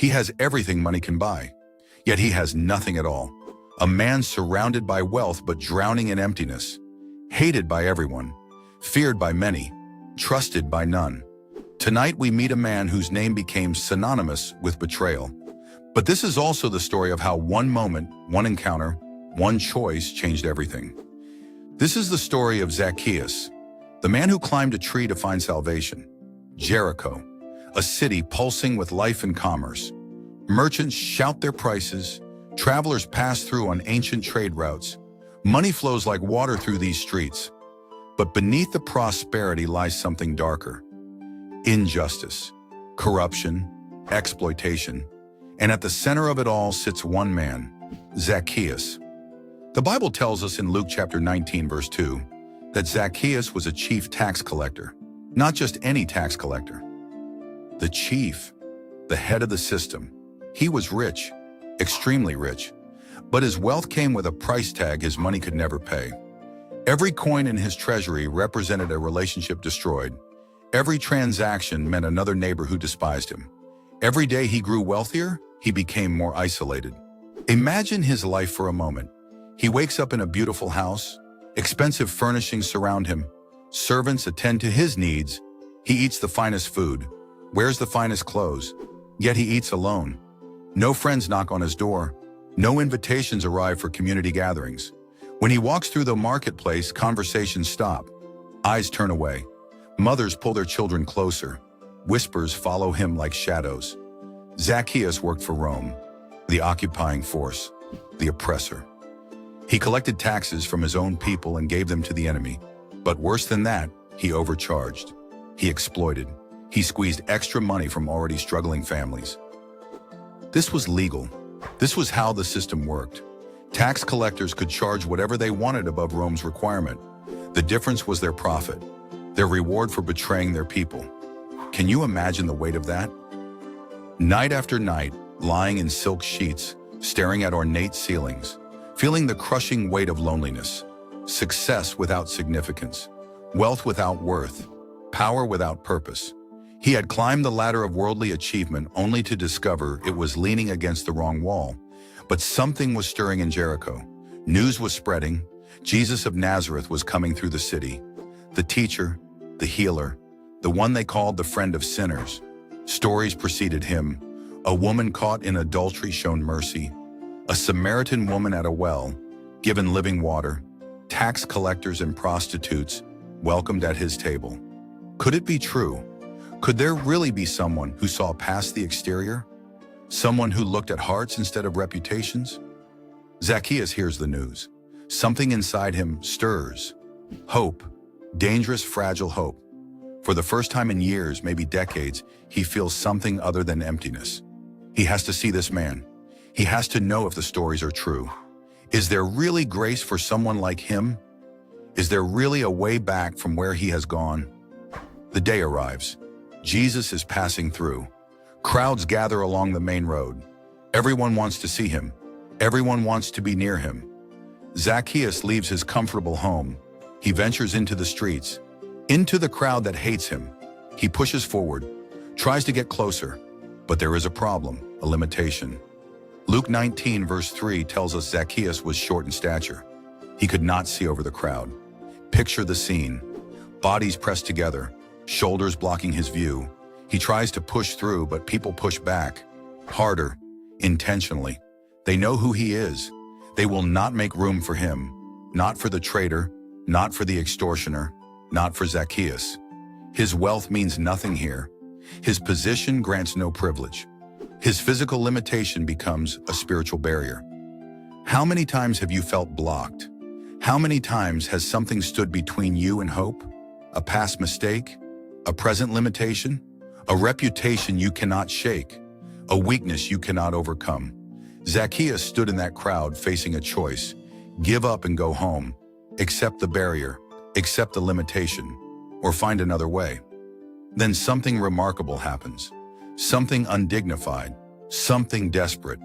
He has everything money can buy, yet he has nothing at all. A man surrounded by wealth but drowning in emptiness, hated by everyone, feared by many, trusted by none. Tonight we meet a man whose name became synonymous with betrayal. But this is also the story of how one moment, one encounter, one choice changed everything. This is the story of Zacchaeus, the man who climbed a tree to find salvation. Jericho, a city pulsing with life and commerce. Merchants shout their prices, travelers pass through on ancient trade routes. Money flows like water through these streets. But beneath the prosperity lies something darker. Injustice, corruption, exploitation. And at the center of it all sits one man, Zacchaeus. The Bible tells us in Luke chapter 19, verse 2, that Zacchaeus was a chief tax collector. Not just any tax collector. The chief, the head of the system. He was rich, extremely rich, but his wealth came with a price tag his money could never pay. Every coin in his treasury represented a relationship destroyed. Every transaction meant another neighbor who despised him. Every day he grew wealthier, he became more isolated. Imagine his life for a moment. He wakes up in a beautiful house, expensive furnishings surround him, servants attend to his needs, he eats the finest food, wears the finest clothes, yet he eats alone. No friends knock on his door, no invitations arrive for community gatherings. When he walks through the marketplace, conversations stop, eyes turn away, mothers pull their children closer, whispers follow him like shadows. Zacchaeus worked for Rome, the occupying force, the oppressor. He collected taxes from his own people and gave them to the enemy. But worse than that, he overcharged. He exploited. He squeezed extra money from already struggling families. This was legal. This was how the system worked. Tax collectors could charge whatever they wanted above Rome's requirement. The difference was their profit, their reward for betraying their people. Can you imagine the weight of that? Night after night, lying in silk sheets, staring at ornate ceilings, feeling the crushing weight of loneliness, success without significance, wealth without worth, power without purpose. He had climbed the ladder of worldly achievement only to discover it was leaning against the wrong wall. But something was stirring in Jericho. News was spreading. Jesus of Nazareth was coming through the city. The teacher, the healer, the one they called the friend of sinners. Stories preceded him. A woman caught in adultery shown mercy. A Samaritan woman at a well, given living water. Tax collectors and prostitutes welcomed at his table. Could it be true? Could there really be someone who saw past the exterior? Someone who looked at hearts instead of reputations? Zacchaeus hears the news. Something inside him stirs. Hope. Dangerous, fragile hope. For the first time in years, maybe decades, he feels something other than emptiness. He has to see this man. He has to know if the stories are true. Is there really grace for someone like him? Is there really a way back from where he has gone? The day arrives. Jesus is passing through. Crowds gather along the main road. Everyone wants to see him. Everyone wants to be near him. Zacchaeus leaves his comfortable home. He ventures into the streets, into the crowd that hates him. He pushes forward, tries to get closer, but there is a problem, a limitation. Luke 19, verse 3 tells us Zacchaeus was short in stature. He could not see over the crowd. Picture the scene. Bodies pressed together, shoulders blocking his view. He tries to push through, but people push back. Harder, intentionally. They know who he is. They will not make room for him. Not for the traitor, not for the extortioner, not for Zacchaeus. His wealth means nothing here. His position grants no privilege. His physical limitation becomes a spiritual barrier. How many times have you felt blocked? How many times has something stood between you and hope? A past mistake? A present limitation? A reputation you cannot shake? A weakness you cannot overcome? Zacchaeus stood in that crowd facing a choice. Give up and go home. Accept the barrier. Accept the limitation. Or find another way. Then something remarkable happens. Something undignified, something desperate.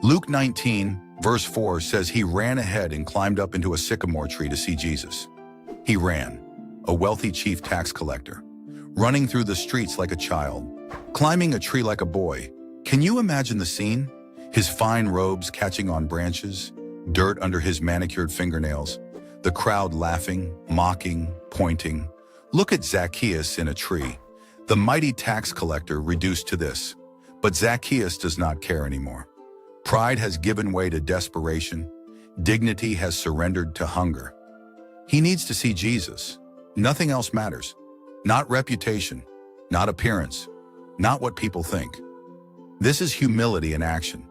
Luke 19, verse 4 says he ran ahead and climbed up into a sycamore tree to see Jesus. He ran, a wealthy chief tax collector, running through the streets like a child, climbing a tree like a boy, Can you imagine the scene? His fine robes catching on branches, dirt under his manicured fingernails, the crowd laughing, mocking, pointing. Look at Zacchaeus in a tree, the mighty tax collector reduced to this. But Zacchaeus does not care anymore. Pride has given way to desperation. Dignity has surrendered to hunger. He needs to see Jesus. Nothing else matters. Not reputation, not appearance, not what people think. This is humility in action.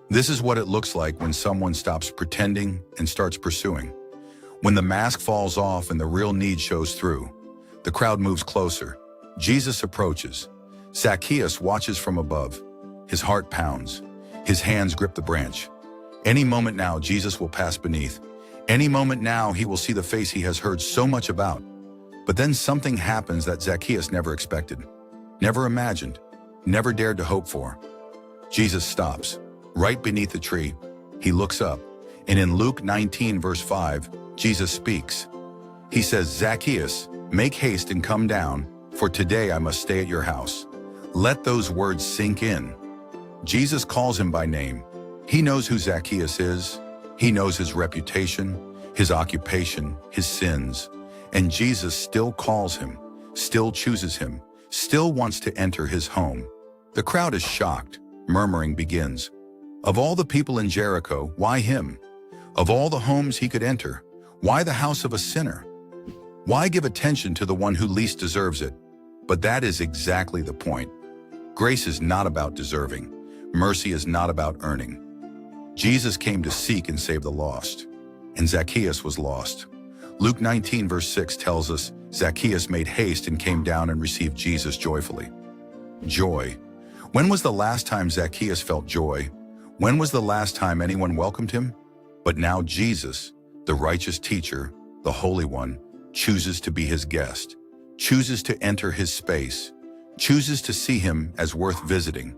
This is what it looks like when someone stops pretending and starts pursuing. When the mask falls off and the real need shows through, the crowd moves closer. Jesus approaches. Zacchaeus watches from above. His heart pounds. His hands grip the branch. Any moment now, Jesus will pass beneath. Any moment now, he will see the face he has heard so much about. But then something happens that Zacchaeus never expected, never imagined, never dared to hope for. Jesus stops. Right beneath the tree, he looks up. And in Luke 19, verse 5, Jesus speaks. He says, "Zacchaeus, make haste and come down, for today I must stay at your house." Let those words sink in. Jesus calls him by name. He knows who Zacchaeus is. He knows his reputation, his occupation, his sins. And Jesus still calls him, still chooses him, still wants to enter his home. The crowd is shocked. Murmuring begins. Of all the people in Jericho, why him? Of all the homes he could enter, why the house of a sinner? Why give attention to the one who least deserves it? But that is exactly the point. Grace is not about deserving. Mercy is not about earning. Jesus came to seek and save the lost, and Zacchaeus was lost. Luke 19, verse 6 tells us, Zacchaeus made haste and came down and received Jesus joyfully. Joy. When was the last time Zacchaeus felt joy? When was the last time anyone welcomed him? But now Jesus, the righteous teacher, the Holy One, chooses to be his guest, chooses to enter his space, chooses to see him as worth visiting.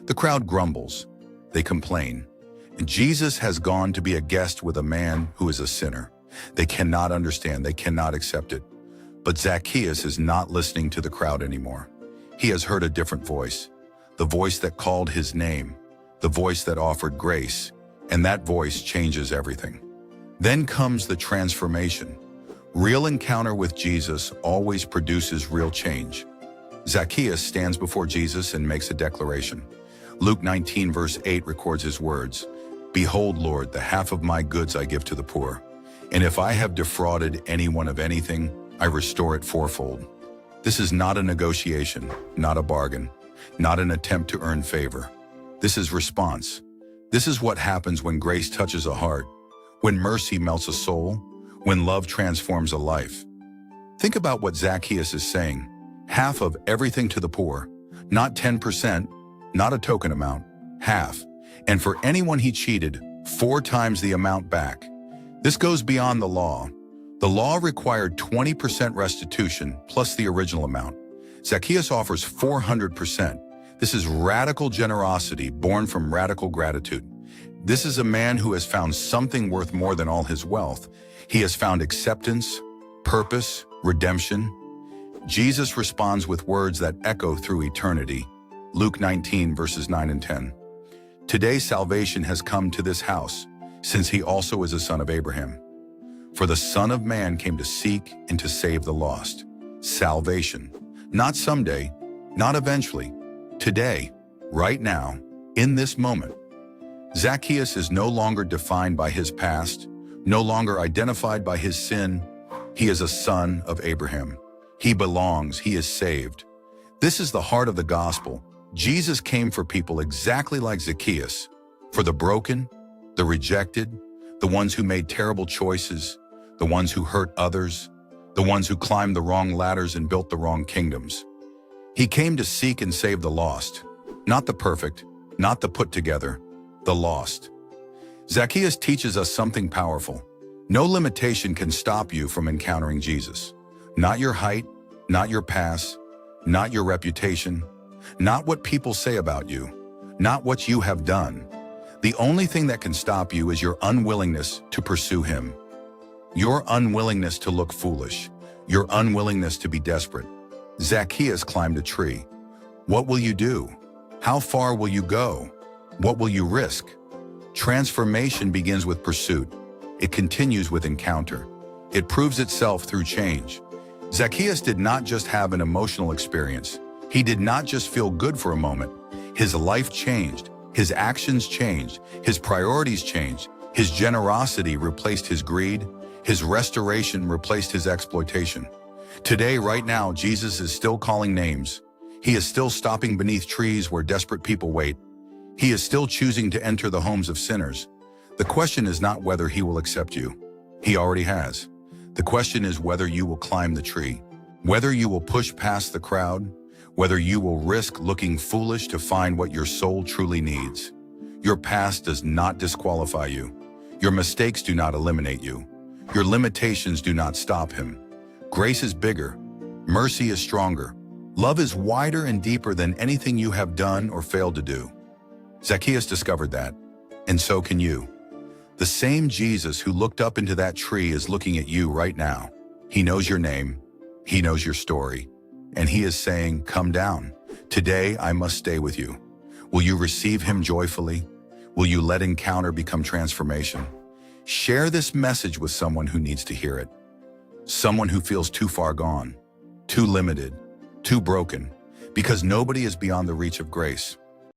The crowd grumbles. They complain. And Jesus has gone to be a guest with a man who is a sinner. They cannot understand. They cannot accept it. But Zacchaeus is not listening to the crowd anymore. He has heard a different voice, the voice that called his name, the voice that offered grace, and that voice changes everything. Then comes the transformation. Real encounter with Jesus always produces real change. Zacchaeus stands before Jesus and makes a declaration. Luke 19, verse 8 records his words, "Behold, Lord, the half of my goods I give to the poor. And if I have defrauded anyone of anything, I restore it fourfold." This is not a negotiation, not a bargain, not an attempt to earn favor. This is response. This is what happens when grace touches a heart, when mercy melts a soul, when love transforms a life. Think about what Zacchaeus is saying. Half of everything to the poor, not 10%, not a token amount, half. And for anyone he cheated, 4 times the amount back. This goes beyond the law. The law required 20% restitution plus the original amount. Zacchaeus offers 400%. This is radical generosity born from radical gratitude. This is a man who has found something worth more than all his wealth. He has found acceptance, purpose, redemption. Jesus responds with words that echo through eternity. Luke 19, verses 9 and 10. Today salvation has come to this house, since he also is a son of Abraham. For the Son of Man came to seek and to save the lost. Salvation. Not someday, not eventually. Today, right now, in this moment. Zacchaeus is no longer defined by his past, no longer identified by his sin. He is a son of Abraham. He belongs, he is saved. This is the heart of the gospel. Jesus came for people exactly like Zacchaeus, for the broken, the rejected, the ones who made terrible choices, the ones who hurt others, the ones who climbed the wrong ladders and built the wrong kingdoms. He came to seek and save the lost, not the perfect, not the put together, the lost. Zacchaeus teaches us something powerful. No limitation can stop you from encountering Jesus. Not your height, not your past, not your reputation, not what people say about you, not what you have done. The only thing that can stop you is your unwillingness to pursue him. Your unwillingness to look foolish, your unwillingness to be desperate. Zacchaeus climbed a tree. What will you do? How far will you go? What will you risk? Transformation begins with pursuit. It continues with encounter. It proves itself through change. Zacchaeus did not just have an emotional experience. He did not just feel good for a moment. His life changed. His actions changed. His priorities changed. His generosity replaced his greed. His restoration replaced his exploitation. Today, right now, Jesus is still calling names. He is still stopping beneath trees where desperate people wait. He is still choosing to enter the homes of sinners. The question is not whether he will accept you. He already has. The question is whether you will climb the tree, whether you will push past the crowd, whether you will risk looking foolish to find what your soul truly needs. Your past does not disqualify you. Your mistakes do not eliminate you. Your limitations do not stop him. Grace is bigger. Mercy is stronger. Love is wider and deeper than anything you have done or failed to do. Zacchaeus discovered that, and so can you. The same Jesus who looked up into that tree is looking at you right now. He knows your name. He knows your story. And he is saying, come down. Today, I must stay with you. Will you receive him joyfully? Will you let encounter become transformation? Share this message with someone who needs to hear it. Someone who feels too far gone, too limited, too broken, because nobody is beyond the reach of grace.